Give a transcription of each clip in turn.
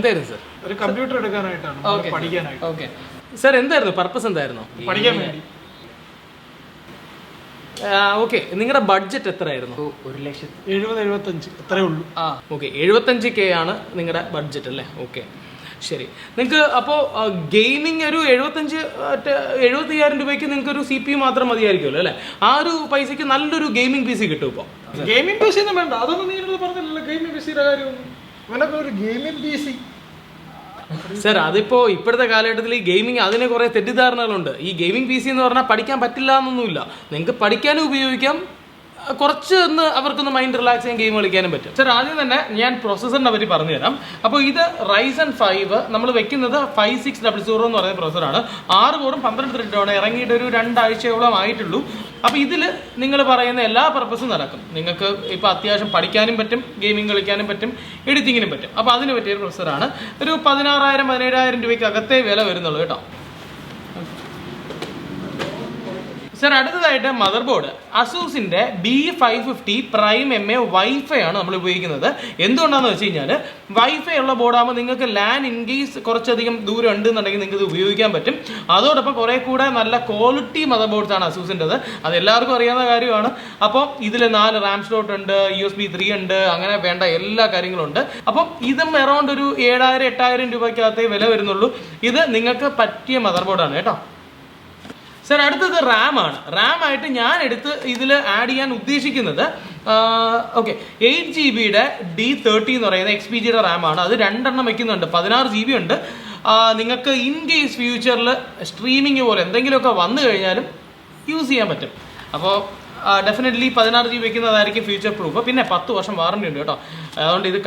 എന്തായിരുന്നു സർ? ഒരു കമ്പ്യൂട്ടർ എടുക്കാനായിട്ടാണ്, പഠിക്കാനായിട്ട്. ഓക്കെ സർ, എന്തായിരുന്നു പർപ്പസ്? എന്തായിരുന്നു? പഠിക്കാൻ വേണ്ടി. ഓക്കെ, നിങ്ങളുടെ ബഡ്ജറ്റ് എത്രയായിരുന്നു? 1,70,75 അത്രേ ഉള്ളൂ. ഓക്കെ, 75K ആണ് നിങ്ങളുടെ ബഡ്ജറ്റ് അല്ലേ? ഓക്കെ ശരി. നിങ്ങൾക്ക് അപ്പോൾ ഗെയിമിംഗ് ഒരു 75,000 രൂപയ്ക്ക് നിങ്ങൾക്ക് ഒരു CPU മാത്രം മതിയായിരിക്കുമല്ലോ അല്ലേ? ആ ഒരു പൈസക്ക് നല്ലൊരു ഗെയിമിംഗ് PC കിട്ടും. ഇപ്പോൾ ഗെയിമിംഗ് PC ഒന്നും വേണ്ട, അതൊന്നും നീ പറഞ്ഞില്ലല്ലോ. ഗെയിമിംഗ് PCയുടെ കാര്യമൊന്നും ഇവനൊക്കെ ഒരു ഗെയിമിംഗ് PC. സർ, അതിപ്പോൾ ഇപ്പോഴത്തെ കാലഘട്ടത്തിൽ ഈ ഗെയിമിംഗ് അതിന് കുറേ തെറ്റിദ്ധാരണകളുണ്ട്. ഈ ഗെയിമിംഗ് PC എന്ന് പറഞ്ഞാൽ പഠിക്കാൻ പറ്റില്ല എന്നൊന്നുമില്ല. നിങ്ങൾക്ക് പഠിക്കാനും ഉപയോഗിക്കാം, കുറച്ച് അവർക്കൊന്ന് മൈൻഡ് റിലാക്സ് ചെയ്യാൻ ഗെയിം കളിക്കാനും പറ്റും. സർ, ആദ്യം തന്നെ ഞാൻ പ്രോസസ്സറിനെ പറ്റി പറഞ്ഞുതരാം. അപ്പോൾ ഇത് Ryzen 5 നമ്മൾ വെക്കുന്നത് 5600 എന്ന് പറയുന്ന പ്രോസസ്സറാണ്. 6 കോറും 12 ത്രെഡാണ്. ഇറങ്ങിയിട്ട് ഒരു 2 ആഴ്ചയോളം ആയിട്ടുള്ളൂ. അപ്പോൾ ഇതിൽ നിങ്ങൾ പറയുന്ന എല്ലാ പർപ്പസും നടക്കും. നിങ്ങൾക്ക് ഇപ്പോൾ അത്യാവശ്യം പഠിക്കാനും പറ്റും, ഗെയിമിംഗ് കളിക്കാനും പറ്റും, എഡിറ്റിങ്ങിനും പറ്റും. അപ്പോൾ അതിന് പറ്റിയൊരു പ്രോസസ്സറാണ്. ഒരു 16,000-17,000 രൂപയ്ക്ക് അകത്തേ വില വരുന്നുള്ളൂ കേട്ടോ. സർ, അടുത്തതായിട്ട് മദർ ബോർഡ് അസൂസിൻ്റെ B550 പ്രൈം MA വൈഫൈ ആണ് നമ്മൾ ഉപയോഗിക്കുന്നത്. എന്തുകൊണ്ടാണെന്ന് വെച്ച് കഴിഞ്ഞാൽ വൈഫൈ ഉള്ള ബോർഡാകുമ്പോൾ നിങ്ങൾക്ക് ലാൻ ഇൻ കേസ് കുറച്ചധികം ദൂരം ഉണ്ടെന്നുണ്ടെങ്കിൽ നിങ്ങൾക്ക് ഇത് ഉപയോഗിക്കാൻ പറ്റും. അതോടൊപ്പം കുറേ കൂടെ നല്ല ക്വാളിറ്റി മദർ ബോർഡ്സ് ആണ് അസൂസിൻ്റെത്. അത് എല്ലാവർക്കും അറിയാവുന്ന കാര്യമാണ്. അപ്പോൾ ഇതിൽ 4 RAM സ്ലോട്ട് ഉണ്ട്, USB 3 ഉണ്ട്, അങ്ങനെ വേണ്ട എല്ലാ കാര്യങ്ങളും ഉണ്ട്. അപ്പം ഇതും അറൗണ്ട് ഒരു 7,000-8,000 രൂപയ്ക്കകത്തേ വില വരുന്നുള്ളൂ. ഇത് നിങ്ങൾക്ക് പറ്റിയ മദർ ബോർഡാണ് കേട്ടോ. സർ, അടുത്തത് റാമാണ്. റാമായിട്ട് ഞാൻ ഇതിൽ ആഡ് ചെയ്യാൻ ഉദ്ദേശിക്കുന്നത് 8GB D30 എന്ന് പറയുന്ന XPGയുടെ റാമാണ്. അത് 2 എണ്ണം വെക്കുന്നുണ്ട്. 16GB ഉണ്ട്. നിങ്ങൾക്ക് ഇൻ കേസ് ഫ്യൂച്ചറിൽ സ്ട്രീമിങ് പോലെ എന്തെങ്കിലുമൊക്കെ വന്നു കഴിഞ്ഞാലും യൂസ് ചെയ്യാൻ പറ്റും. അപ്പോൾ ഡെഫിനറ്റ്ലി 16GB വെക്കുന്നതായിരിക്കും ഫ്യൂച്ചർ പ്രൂഫ്. പിന്നെ 10 വർഷം വാറണ്ടി ഉണ്ട് കേട്ടോ. അതുകൊണ്ട് ഇത്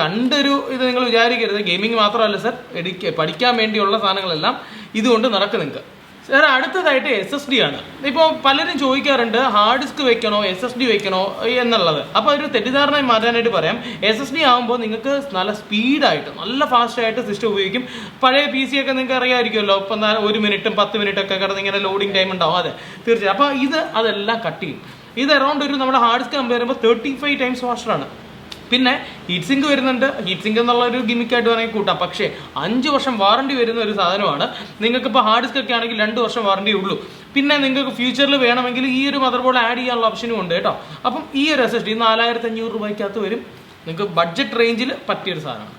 ഇത് നിങ്ങൾ വിചാരിക്കരുത് ഗെയിമിംഗ് മാത്രമല്ല സർ, പഠിക്കാൻ വേണ്ടിയുള്ള സാധനങ്ങളെല്ലാം ഇതുകൊണ്ട് നടക്കും നിങ്ങൾക്ക്. സർ, അടുത്തതായിട്ട് SSD ആണ്. ഇപ്പോൾ പലരും ചോദിക്കാറുണ്ട് ഹാർഡ് ഡിസ്ക് വെക്കണോ SSD വെക്കണോ എന്നുള്ളത്. അപ്പോൾ ഒരു തെറ്റിദ്ധാരണ മാറ്റാനായിട്ട് പറയാം. SSD ആകുമ്പോൾ നിങ്ങൾക്ക് നല്ല സ്പീഡായിട്ട് നല്ല ഫാസ്റ്റായിട്ട് സിസ്റ്റം ഉപയോഗിക്കും. പഴയ PC ഒക്കെ നിങ്ങൾക്ക് അറിയാമായിരിക്കുമല്ലോ, ഇപ്പം 1 മിനിറ്റും 10 മിനിറ്റൊക്കെ കിടന്ന് ഇങ്ങനെ ലോഡിങ് ടൈം ഉണ്ടാവും. അതെ, തീർച്ചയായും. അപ്പോൾ അതെല്ലാം കട്ട് ചെയ്യും. ഇത് അറൗണ്ട് ഒരു നമ്മുടെ ഹാർഡ് ഡിസ്ക് കമ്പയർ ചെയ്യുമ്പോൾ 35 ടൈംസ് ഫാസ്റ്ററാണ്. പിന്നെ ഹീറ്റ് സിങ്ക് വരുന്നുണ്ട്. ഹീറ്റ് സിങ്ക് എന്നുള്ള ഒരു ഗിമിക്കായിട്ട് വേണമെങ്കിൽ കൂട്ടാം. പക്ഷേ 5 വർഷം വാറണ്ടി വരുന്ന ഒരു സാധനമാണ്. നിങ്ങൾക്കിപ്പോൾ ഹാർഡ് ഡിസ്ക് ഒക്കെ ആണെങ്കിൽ 2 വർഷം വാറണ്ടി ഉള്ളൂ. പിന്നെ നിങ്ങൾക്ക് ഫ്യൂച്ചറിൽ വേണമെങ്കിൽ ഈ ഒരു മദർ ബോർഡ് ആഡ് ചെയ്യാനുള്ള ഓപ്ഷനും ഉണ്ട് കേട്ടോ. അപ്പം ഈ ഒരു SSD 4,500 രൂപയ്ക്കകത്ത് വരും. നിങ്ങൾക്ക് ബഡ്ജറ്റ് റേഞ്ചിൽ പറ്റിയൊരു സാധനമാണ്.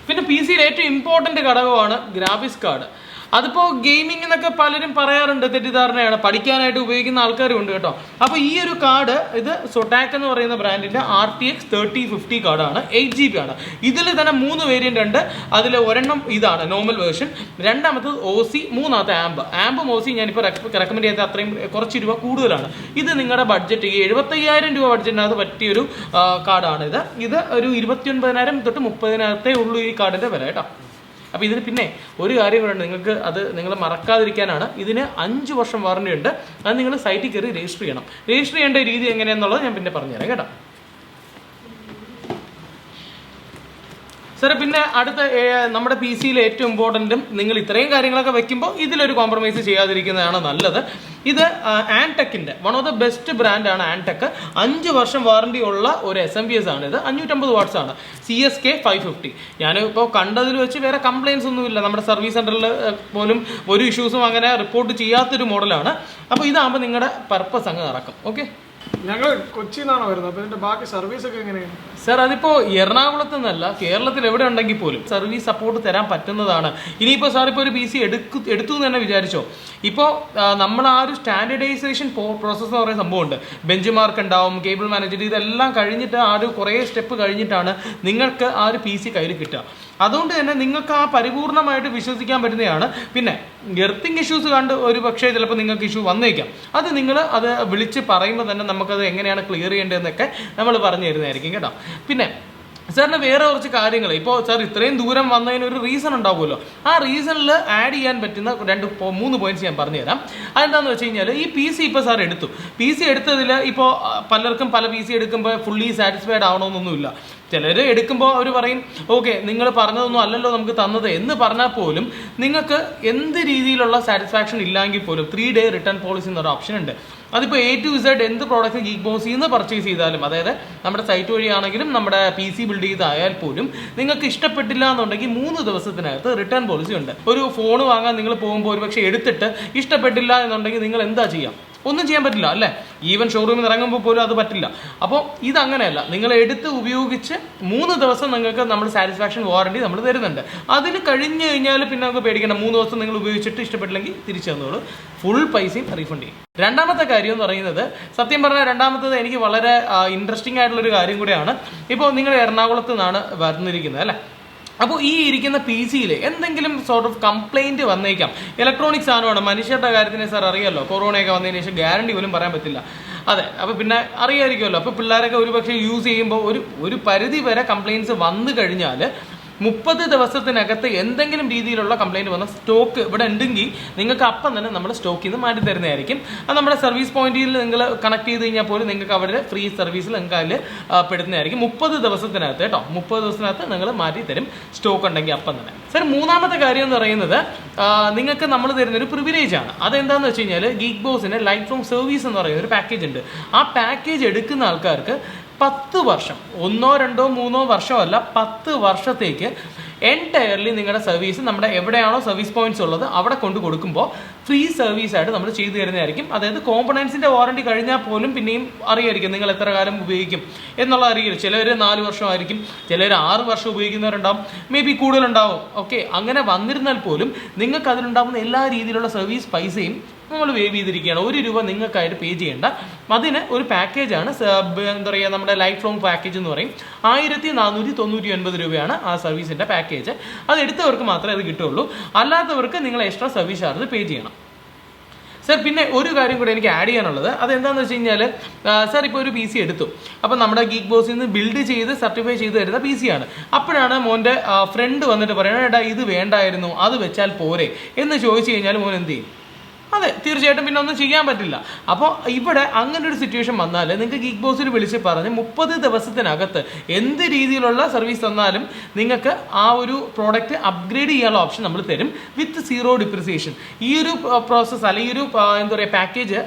പിന്നെ PC-യിൽ ഏറ്റവും ഇമ്പോർട്ടൻ്റ് ഘടകമാണ് ഗ്രാഫിക്സ് കാർഡ്. അതിപ്പോൾ ഗെയിമിംഗ് എന്നൊക്കെ പലരും പറയാറുണ്ട്, തെറ്റിദ്ധാരണയാണ്. പഠിക്കാനായിട്ട് ഉപയോഗിക്കുന്ന ആൾക്കാരും ഉണ്ട് കേട്ടോ. അപ്പോൾ ഈ ഒരു കാർഡ് ഇത് സൊട്ടാക് എന്ന് പറയുന്ന ബ്രാൻഡിൻ്റെ RTX 3050 കാർഡാണ്. 8GB ആണ്. ഇതിൽ തന്നെ 3 വേരിയൻ്റ് ഉണ്ട്. അതിൽ ഒരെണ്ണം ഇതാണ് നോർമൽ വേർഷൻ, രണ്ടാമത്തത് OC, മൂന്നാമത്തെ ആമ്പും OC ഞാനിപ്പോൾ റെക്കമെൻഡ് ചെയ്ത അത്രയും കുറച്ച് രൂപ കൂടുതലാണ്. ഇത് നിങ്ങളുടെ ബഡ്ജറ്റ് 75,000 രൂപ ബഡ്ജറ്റിനകത്ത് പറ്റിയൊരു കാർഡാണ് ഇത് ഒരു 29,000 തൊട്ട് 30,000 ഉള്ളൂ ഈ കാർഡിൻ്റെ വില കേട്ടോ. അപ്പോൾ ഇതിന് പിന്നെ ഒരു കാര്യം കൂടെ ഉണ്ട്, നിങ്ങൾ മറക്കാതിരിക്കാനാണ്. ഇതിന് 5 വർഷം വാറണ്ടി ഉണ്ട്. അത് നിങ്ങൾ സൈറ്റിൽ കയറി രജിസ്റ്റർ ചെയ്യണം. രജിസ്റ്റർ ചെയ്യേണ്ട രീതി എങ്ങനെയാണെന്നുള്ളത് ഞാൻ പിന്നെ പറഞ്ഞുതരാം കേട്ടോ. സാർ, പിന്നെ അടുത്ത നമ്മുടെ PC-യിൽ ഏറ്റവും ഇമ്പോർട്ടൻറ്റും നിങ്ങൾ ഇത്രയും കാര്യങ്ങളൊക്കെ വെക്കുമ്പോൾ ഇതിലൊരു കോംപ്രമൈസ് ചെയ്യാതിരിക്കുന്നതാണ് നല്ലത്. ഇത് ആൻടെക്കിൻ്റെ വൺ ഓഫ് ദ ബെസ്റ്റ് ബ്രാൻഡാണ് ആൻടെക്. 5 വർഷം വാറണ്ടി ഉള്ള ഒരു SMPS ആണ്. ഇത് 550 വാട്ട്സ് ആണ്. CSK 550. ഞാനിപ്പോൾ കണ്ടതിൽ വെച്ച് വേറെ കംപ്ലയിൻസ് ഒന്നുമില്ല. നമ്മുടെ സർവീസ് സെൻറ്ററിൽ പോലും ഒരു ഇഷ്യൂസും അങ്ങനെ റിപ്പോർട്ട് ചെയ്യാത്തൊരു മോഡലാണ്. അപ്പോൾ ഇതാകുമ്പോൾ നിങ്ങളുടെ പർപ്പസ് അങ്ങ് നടക്കും. ഓക്കെ, ഞങ്ങൾ കൊച്ചിയിൽ നിന്നാണ് വരുന്നത്. അപ്പോൾ ഇതിൻ്റെ ബാക്കി സർവീസ് ഒക്കെ എങ്ങനെയാണ്? സർ, അതിപ്പോൾ എറണാകുളത്ത് നിന്നല്ല, കേരളത്തിൽ എവിടെ ഉണ്ടെങ്കിൽ പോലും സർവീസ് സപ്പോർട്ട് തരാൻ പറ്റുന്നതാണ്. ഇനിയിപ്പോൾ സാർ ഇപ്പോൾ ഒരു PC എടുത്തു എന്ന് തന്നെ വിചാരിച്ചോ, ഇപ്പോൾ നമ്മൾ ആ ഒരു സ്റ്റാൻഡേർഡൈസേഷൻ പ്രോസസ്സ് എന്ന് പറയുന്ന സംഭവമുണ്ട്. ബെഞ്ച് മാർക്ക് ഉണ്ടാവും, കേബിൾ മാനേജ്മെൻറ്റ്, ഇതെല്ലാം കഴിഞ്ഞിട്ട് ആ ഒരു കുറേ സ്റ്റെപ്പ് കഴിഞ്ഞിട്ടാണ് നിങ്ങൾക്ക് ആ ഒരു PC കയ്യിൽ കിട്ടുക. അതുകൊണ്ട് തന്നെ നിങ്ങൾക്ക് ആ പരിപൂർണമായിട്ട് വിശ്വസിക്കാൻ പറ്റുന്നതാണ്. പിന്നെ എർത്തിങ് ഇഷ്യൂസ് കണ്ട് ഒരു പക്ഷേ ചിലപ്പോൾ നിങ്ങൾക്ക് ഇഷ്യൂ വന്നേക്കാം. അത് നിങ്ങൾ വിളിച്ച് പറയുമ്പോൾ തന്നെ നമുക്കത് എങ്ങനെയാണ് ക്ലിയർ ചെയ്യേണ്ടതെന്നൊക്കെ നമ്മൾ പറഞ്ഞു തരുന്നതായിരിക്കും കേട്ടോ. പിന്നെ സാറിന് വേറെ കുറച്ച് കാര്യങ്ങൾ, ഇപ്പോൾ സാർ ഇത്രയും ദൂരം വന്നതിനൊരു റീസൺ ഉണ്ടാവുമല്ലോ. ആ റീസണിൽ ആഡ് ചെയ്യാൻ പറ്റുന്ന 2-3 പോയിന്റ്സ് ഞാൻ പറഞ്ഞുതരാം. അതെന്താണെന്ന് വെച്ച് കഴിഞ്ഞാൽ ഈ PC ഇപ്പോൾ സാർ എടുത്തു. PC എടുത്തതിൽ ഇപ്പോൾ പലർക്കും പല PC എടുക്കുമ്പോൾ ഫുള്ളി സാറ്റിസ്ഫൈഡ് ആവണമെന്നൊന്നുമില്ല. ചിലർ എടുക്കുമ്പോൾ അവർ പറയും ഓക്കെ നിങ്ങൾ പറഞ്ഞതൊന്നും അല്ലല്ലോ നമുക്ക് തന്നത് എന്ന് പറഞ്ഞാൽ പോലും നിങ്ങൾക്ക് എന്ത് രീതിയിലുള്ള സാറ്റിസ്ഫാക്ഷൻ ഇല്ലെങ്കിൽ പോലും 3 day റിട്ടേൺ പോളിസി എന്നൊരു ഓപ്ഷൻ ഉണ്ട്. അതിപ്പോൾ A to Z എന്ത് പ്രോഡക്റ്റ് GeekBoZ നിന്ന് പർച്ചേസ് ചെയ്താലും, അതായത് നമ്മുടെ സൈറ്റ് വഴിയാണെങ്കിലും നമ്മുടെ PC ബിൽഡ് ചെയ്തായാൽ പോലും നിങ്ങൾക്ക് ഇഷ്ടപ്പെട്ടില്ല എന്നുണ്ടെങ്കിൽ 3 ദിവസത്തിനകത്ത് റിട്ടേൺ പോളിസി ഉണ്ട്. ഒരു ഫോൺ വാങ്ങാൻ നിങ്ങൾ പോകുമ്പോൾ ഒരു പക്ഷേ എടുത്തിട്ട് ഇഷ്ടപ്പെട്ടില്ല എന്നുണ്ടെങ്കിൽ നിങ്ങൾ എന്താ ചെയ്യാം? ഒന്നും ചെയ്യാൻ പറ്റില്ല അല്ലേ? ഈവൻ ഷോറൂമിൽ നിന്ന് ഇറങ്ങുമ്പോൾ പോലും അത് പറ്റില്ല. അപ്പോൾ ഇതങ്ങനെയല്ല, നിങ്ങൾ എടുത്ത് ഉപയോഗിച്ച് 3 ദിവസം നിങ്ങൾക്ക് നമ്മൾ സാറ്റിസ്ഫാക്ഷൻ വാറണ്ടി നമ്മൾ തരുന്നുണ്ട്. അതിൽ കഴിഞ്ഞ് കഴിഞ്ഞാൽ പിന്നെ നമുക്ക് പേടിക്കണം. 3 ദിവസം നിങ്ങൾ ഉപയോഗിച്ചിട്ട് ഇഷ്ടപ്പെട്ടില്ലെങ്കിൽ തിരിച്ചു തന്നോളൂ, ഫുൾ പൈസയും റീഫണ്ട് ചെയ്യും. രണ്ടാമത്തെ കാര്യം എന്ന് പറയുന്നത്, സത്യം പറഞ്ഞാൽ രണ്ടാമത്തത് എനിക്ക് വളരെ ഇൻട്രസ്റ്റിംഗ് ആയിട്ടുള്ളൊരു കാര്യം കൂടിയാണ്. ഇപ്പോൾ നിങ്ങൾ എറണാകുളത്ത് നിന്നാണ് വന്നിരിക്കുന്നത് അല്ലേ? അപ്പോൾ ഈ ഇരിക്കുന്ന PC-യിൽ എന്തെങ്കിലും സോർട്ട് ഓഫ് കംപ്ലൈൻറ്റ് വന്നേക്കാം. ഇലക്ട്രോണിക് സാധനമാണ്, മനുഷ്യരുടെ കാര്യത്തിന് സാർ അറിയാമല്ലോ, കൊറോണയൊക്കെ വന്നതിന് ശേഷം ഗ്യാരണ്ടി പോലും പറയാൻ പറ്റില്ല. അതെ, അപ്പോൾ പിന്നെ അറിയാമായിരിക്കുമല്ലോ. അപ്പോൾ പിള്ളേരൊക്കെ ഒരു പക്ഷേ യൂസ് ചെയ്യുമ്പോൾ ഒരു പരിധി വരെ കംപ്ലയിൻറ്റ്സ് വന്നു കഴിഞ്ഞാൽ 30 ദിവസത്തിനകത്ത് എന്തെങ്കിലും രീതിയിലുള്ള കംപ്ലയിൻറ്റ് വന്ന സ്റ്റോക്ക് ഇവിടെ ഉണ്ടെങ്കിൽ നിങ്ങൾക്ക് അപ്പം തന്നെ നമ്മൾ സ്റ്റോക്കിൽ നിന്ന് മാറ്റി തരുന്നതായിരിക്കും. അത് നമ്മുടെ സർവീസ് പോയിന്റിൽ നിങ്ങൾ കണക്ട് ചെയ്ത് കഴിഞ്ഞാൽ പോലും നിങ്ങൾക്ക് അവിടെ ഫ്രീ സർവീസിൽ നിങ്ങൾക്ക് അതിൽ പെടുന്നതായിരിക്കും. 30 ദിവസത്തിനകത്ത് കേട്ടോ, 30 ദിവസത്തിനകത്ത് നിങ്ങൾ മാറ്റി തരും സ്റ്റോക്ക് ഉണ്ടെങ്കിൽ അപ്പം തന്നെ. സർ, മൂന്നാമത്തെ കാര്യം എന്ന് പറയുന്നത് നിങ്ങൾക്ക് നമ്മൾ തരുന്നൊരു പ്രിവിലേജ് ആണ്. അതെന്താണെന്ന് വെച്ച് കഴിഞ്ഞാൽ GeekBoZ ലൈഫ് ലോങ് സർവീസ് എന്ന് പറയുന്ന ഒരു പാക്കേജ് ഉണ്ട്. ആ പാക്കേജ് എടുക്കുന്ന ആൾക്കാർക്ക് 10 വർഷം, 1, 2, 3 വർഷമല്ല, 10 വർഷത്തേക്ക് എൻറ്റയർലി നിങ്ങളുടെ സർവീസ് നമ്മുടെ എവിടെയാണോ സർവീസ് പോയിന്റ്സ് ഉള്ളത് അവിടെ കൊണ്ട് കൊടുക്കുമ്പോൾ ഫ്രീ സർവീസായിട്ട് നമ്മൾ ചെയ്തു തരുന്നതായിരിക്കും. അതായത് കോമ്പണൻസിൻ്റെ വാറണ്ടി കഴിഞ്ഞാൽ പോലും പിന്നെയും അറിയായിരിക്കും നിങ്ങൾ എത്ര കാലം ഉപയോഗിക്കും എന്നുള്ള അറിയില്ല. ചിലർ 4 വർഷമായിരിക്കും, ചിലർ 6 വർഷം ഉപയോഗിക്കുന്നവരുണ്ടാവും, മേ ബി കൂടുതലുണ്ടാവും. ഓക്കെ, അങ്ങനെ വന്നിരുന്നാൽ പോലും നിങ്ങൾക്ക് അതിലുണ്ടാകുന്ന എല്ലാ രീതിയിലുള്ള സർവീസ് പൈസയും നമ്മൾ വേവ് ചെയ്തിരിക്കുകയാണ്. 1 രൂപ നിങ്ങൾക്കായിട്ട് പേ ചെയ്യേണ്ട. അതിന് ഒരു പാക്കേജാണ്, എന്താ പറയുക, നമ്മുടെ ലൈഫ് ലോങ് പാക്കേജ് എന്ന് പറയും. 1499 രൂപയാണ് ആ സർവീസിൻ്റെ പാക്കേജ്. അത് എടുത്തവർക്ക് മാത്രമേ അത് കിട്ടുള്ളൂ, അല്ലാത്തവർക്ക് നിങ്ങൾ എക്സ്ട്രാ സർവീസ് ചാർജ് പേ ചെയ്യണം. സർ, പിന്നെ ഒരു കാര്യം കൂടെ എനിക്ക് ആഡ് ചെയ്യാനുള്ളത്, അതെന്താണെന്ന് വെച്ച് കഴിഞ്ഞാൽ, സർ ഇപ്പോൾ ഒരു PC എടുത്തു, അപ്പം നമ്മുടെ GeekBoZ നിന്ന് ബിൽഡ് ചെയ്ത് സർട്ടിഫൈ ചെയ്ത് തരുന്ന PC ആണ്. അപ്പോഴാണ് മോൻ്റെ ഫ്രണ്ട് വന്നിട്ട് പറയുന്നത്, എടാ ഇത് വേണ്ടായിരുന്നു, അത് വെച്ചാൽ പോരെ എന്ന് ചോദിച്ചു കഴിഞ്ഞാൽ മോൻ എന്ത് ചെയ്യും? അതെ, തീർച്ചയായിട്ടും പിന്നെ ഒന്നും ചെയ്യാൻ പറ്റില്ല. അപ്പോൾ ഇവിടെ അങ്ങനെ ഒരു സിറ്റുവേഷൻ വന്നാൽ നിങ്ങൾക്ക് GeekBoZ വിളിച്ച് പറഞ്ഞ് 30 ദിവസത്തിനകത്ത് എന്ത് രീതിയിലുള്ള സർവീസ് തന്നാലും നിങ്ങൾക്ക് ആ ഒരു പ്രോഡക്റ്റ് അപ്ഗ്രേഡ് ചെയ്യാനുള്ള ഓപ്ഷൻ നമ്മൾ തരും വിത്ത് 0 ഡിപ്രിസിയേഷൻ. ഈ ഒരു പ്രോസസ്സ് അല്ലെങ്കിൽ ഒരു എന്താ പറയുക പാക്കേജ്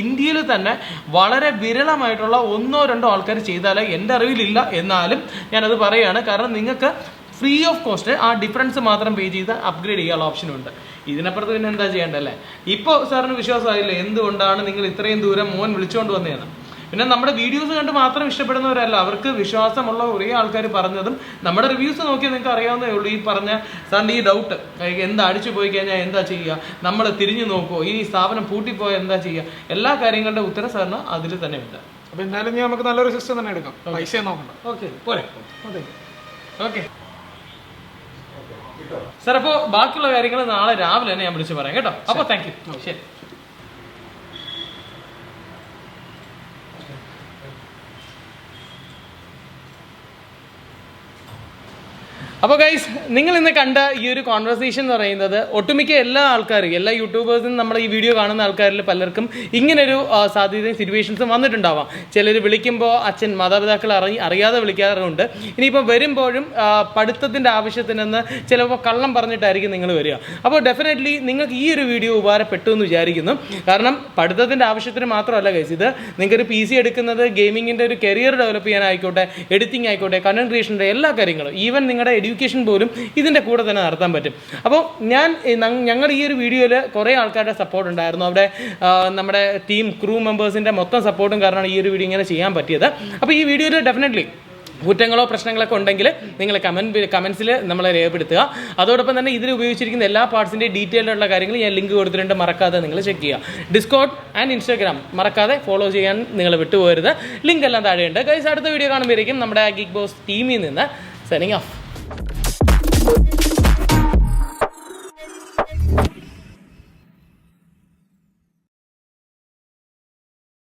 ഇന്ത്യയിൽ തന്നെ വളരെ വിരളമായിട്ടുള്ള 1-2 ആൾക്കാർ ചെയ്താലേ എൻ്റെ അറിവിലില്ല. എന്നാലും ഞാനത് പറയുകയാണ്, കാരണം നിങ്ങൾക്ക് ഫ്രീ ഓഫ് കോസ്റ്റ് ആ ഡിഫറൻസ് മാത്രം പേ ചെയ്ത് അപ്ഗ്രേഡ് ചെയ്യാനുള്ള ഓപ്ഷനുണ്ട്. ഇതിനപ്പുറത്ത് പിന്നെ എന്താ ചെയ്യേണ്ടല്ലേ? ഇപ്പോൾ സാറിന് വിശ്വാസമായില്ലേ എന്തുകൊണ്ടാണ് നിങ്ങൾ ഇത്രയും ദൂരം മോൻ വിളിച്ചുകൊണ്ട് വന്നതെന്ന്? പിന്നെ നമ്മുടെ വീഡിയോസ് കണ്ട് മാത്രം ഇഷ്ടപ്പെടുന്നവരല്ല, അവർക്ക് വിശ്വാസമുള്ള കുറേ ആൾക്കാർ പറഞ്ഞതും നമ്മുടെ റിവ്യൂസ് നോക്കിയാൽ നിങ്ങൾക്ക് അറിയാവുന്നേ ഉള്ളൂ. ഈ പറഞ്ഞ സാറിൻ്റെ ഈ ഡൗട്ട്, എന്താ അടിച്ചു പോയി കഴിഞ്ഞാൽ എന്താ ചെയ്യുക, നമ്മൾ തിരിഞ്ഞു നോക്കുമോ, ഈ സ്ഥാപനം പൂട്ടിപ്പോയാൽ എന്താ ചെയ്യുക, എല്ലാ കാര്യങ്ങളുടെ ഉത്തരം സാറിന് അതിൽ തന്നെ ഉണ്ട്. അപ്പോൾ എന്തായാലും നമുക്ക് നല്ലൊരു സിസ്റ്റം തന്നെ എടുക്കാം, പൈസ നോക്കണ്ട. ഓക്കെ, പോരെ? അതെ, ഓക്കെ സാർ. അപ്പോൾ ബാക്കിയുള്ള കാര്യങ്ങൾ നാളെ രാവിലെ തന്നെ ഞാൻ വിളിച്ച് പറയാം കേട്ടോ. അപ്പോൾ താങ്ക് യു. ശരി. അപ്പോൾ ഗൈസ്, നിങ്ങൾ ഇന്ന് കണ്ട ഈ ഒരു കോൺവെർസേഷൻ എന്ന് പറയുന്നത് ഒട്ടുമിക്ക എല്ലാ ആൾക്കാരും, എല്ലാ യൂട്യൂബേഴ്സും നമ്മുടെ ഈ വീഡിയോ കാണുന്ന ആൾക്കാരിൽ പലർക്കും ഇങ്ങനൊരു സാധ്യതയും സിറ്റുവേഷൻസും വന്നിട്ടുണ്ടാവാം. ചിലർ വിളിക്കുമ്പോൾ അച്ഛൻ മാതാപിതാക്കൾ അറിയാതെ വിളിക്കാറുണ്ട്. ഇനിയിപ്പോൾ വരുമ്പോഴും പഠിത്തത്തിൻ്റെ ആവശ്യത്തിനെന്ന് ചിലപ്പോൾ കള്ളം പറഞ്ഞിട്ടായിരിക്കും നിങ്ങൾ വരിക. അപ്പോൾ ഡെഫിനറ്റ്ലി നിങ്ങൾക്ക് ഈ ഒരു വീഡിയോ ഉപകാരപ്പെട്ടു എന്ന് വിചാരിക്കുന്നു. കാരണം പഠിത്തത്തിൻ്റെ ആവശ്യത്തിന് മാത്രമല്ല ഗൈസ്, ഇത് നിങ്ങൾക്കൊരു PC എടുക്കുന്നത് ഗെയിമിങ്ങിൻ്റെ ഒരു കരിയർ ഡെവലപ്പ് ചെയ്യാനായിക്കോട്ടെ, എഡിറ്റിംഗ് ആയിക്കോട്ടെ, കണ്ടന്റ് ക്രിയേഷൻ്റെ എല്ലാ കാര്യങ്ങളും, ഈവൻ നിങ്ങളുടെ എഡ്യൂക്കേഷൻ പോലും ഇതിൻ്റെ കൂടെ തന്നെ നടത്താൻ പറ്റും. അപ്പോൾ ഞങ്ങൾ ഈ ഒരു വീഡിയോയിൽ കുറേ ആൾക്കാരുടെ സപ്പോർട്ട് ഉണ്ടായിരുന്നു. അവിടെ നമ്മുടെ ടീം ക്രൂ മെമ്പേഴ്സിൻ്റെ മൊത്തം സപ്പോർട്ടും കാരണമാണ് ഈ ഒരു വീഡിയോ ഇങ്ങനെ ചെയ്യാൻ പറ്റിയത്. അപ്പോൾ ഈ വീഡിയോയിൽ ഡെഫിനറ്റ്ലി കുറ്റങ്ങളോ പ്രശ്നങ്ങളൊക്കെ ഉണ്ടെങ്കിൽ നിങ്ങൾ കമൻസിൽ നമ്മളെ രേഖപ്പെടുത്തുക. അതോടൊപ്പം തന്നെ ഇതിൽ ഉപയോഗിച്ചിരിക്കുന്ന എല്ലാ പാർട്സിൻ്റെ ഡീറ്റെയിലുള്ള കാര്യങ്ങൾ ഞാൻ ലിങ്ക് കൊടുത്തിട്ടുണ്ട്, മറക്കാതെ നിങ്ങൾ ചെക്ക് ചെയ്യുക. ഡിസ്കോഡ് ആൻഡ് ഇൻസ്റ്റാഗ്രാം മറക്കാതെ ഫോളോ ചെയ്യാൻ നിങ്ങൾ വിട്ടുപോകരുത്. ലിങ്ക് എല്ലാം താഴെയുണ്ട്. ഗൈസ്, അടുത്ത വീഡിയോ കാണുമ്പോഴേക്കും നമ്മുടെ GeekBoZ ടീമിൽ നിന്ന് സൈനിങ് ഓഫ്.